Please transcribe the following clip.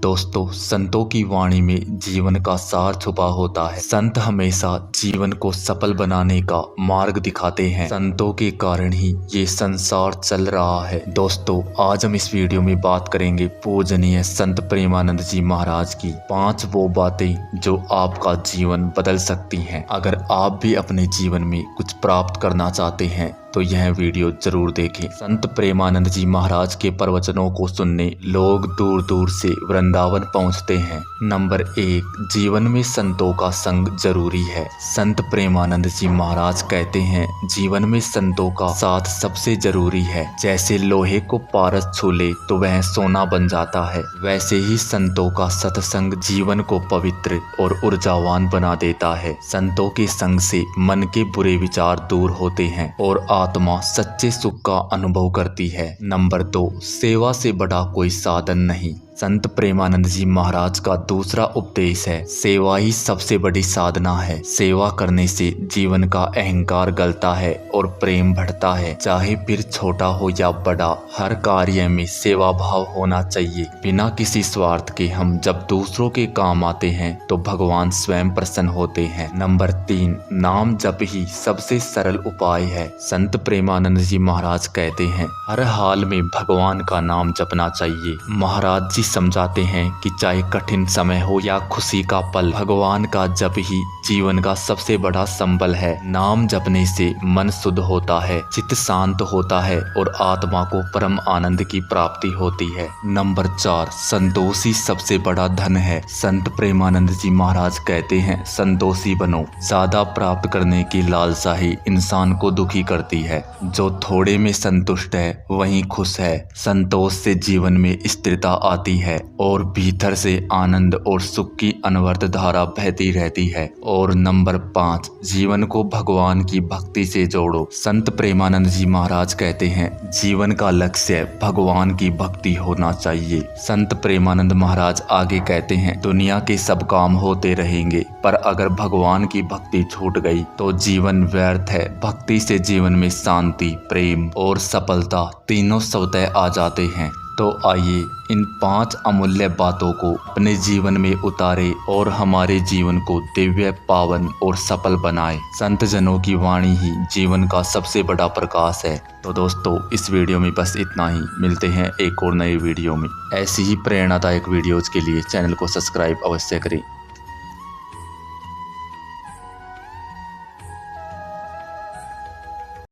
दोस्तों, संतों की वाणी में जीवन का सार छुपा होता है। संत हमेशा जीवन को सफल बनाने का मार्ग दिखाते हैं। संतों के कारण ही ये संसार चल रहा है। दोस्तों, आज हम इस वीडियो में बात करेंगे पूजनीय संत प्रेमानंद जी महाराज की 5 वो बातें जो आपका जीवन बदल सकती हैं। अगर आप भी अपने जीवन में कुछ प्राप्त करना चाहते हैं तो यह वीडियो जरूर देखें। संत प्रेमानंद जी महाराज के प्रवचनों को सुनने लोग दूर दूर से वृंदावन पहुंचते हैं। नंबर 1, जीवन में संतों का संग जरूरी है। संत प्रेमानंद जी महाराज कहते हैं, जीवन में संतों का साथ सबसे जरूरी है। जैसे लोहे को पारस छू ले तो वह सोना बन जाता है, वैसे ही संतों का सत्संग जीवन को पवित्र और ऊर्जावान बना देता है। संतों के संग से मन के बुरे विचार दूर होते हैं और आत्मा सच्चे सुख का अनुभव करती है। नंबर 2, सेवा से बड़ा कोई साधन नहीं। संत प्रेमानंद जी महाराज का दूसरा उपदेश है, सेवा ही सबसे बड़ी साधना है। सेवा करने से जीवन का अहंकार गलता है और प्रेम बढ़ता है। चाहे फिर छोटा हो या बड़ा, हर कार्य में सेवा भाव होना चाहिए। बिना किसी स्वार्थ के हम जब दूसरों के काम आते हैं तो भगवान स्वयं प्रसन्न होते हैं। नंबर 3, नाम जप ही सबसे सरल उपाय है। संत प्रेमानंद जी महाराज कहते हैं, हर हाल में भगवान का नाम जपना चाहिए। महाराज जी समझाते हैं कि चाहे कठिन समय हो या खुशी का पल, भगवान का जप ही जीवन का सबसे बड़ा संबल है। नाम जपने से मन शुद्ध होता है, चित्त शांत होता है और आत्मा को परम आनंद की प्राप्ति होती है। नंबर 4, संतोषी सबसे बड़ा धन है। संत प्रेमानंद जी महाराज कहते हैं, संतोषी बनो। ज्यादा प्राप्त करने की लालसा ही इंसान को दुखी करती है। जो थोड़े में संतुष्ट है वही खुश है। संतोष से जीवन में स्थिरता आती है और भीतर से आनंद और सुख की अनवरत धारा बहती रहती है। और नंबर 5, जीवन को भगवान की भक्ति से जोड़ो। संत प्रेमानंद जी महाराज कहते हैं, जीवन का लक्ष्य भगवान की भक्ति होना चाहिए। संत प्रेमानंद महाराज आगे कहते हैं, दुनिया के सब काम होते रहेंगे पर अगर भगवान की भक्ति छूट गई तो जीवन व्यर्थ है। भक्ति से जीवन में शांति, प्रेम और सफलता तीनों स्वतः आ जाते हैं। तो आइए इन 5 अमूल्य बातों को अपने जीवन में उतारे और हमारे जीवन को दिव्य, पावन और सफल बनाए। संत जनों की वाणी ही जीवन का सबसे बड़ा प्रकाश है। तो दोस्तों, इस वीडियो में बस इतना ही। मिलते हैं एक और नए वीडियो में। ऐसी ही प्रेरणादायक वीडियोज के लिए चैनल को सब्सक्राइब अवश्य करें।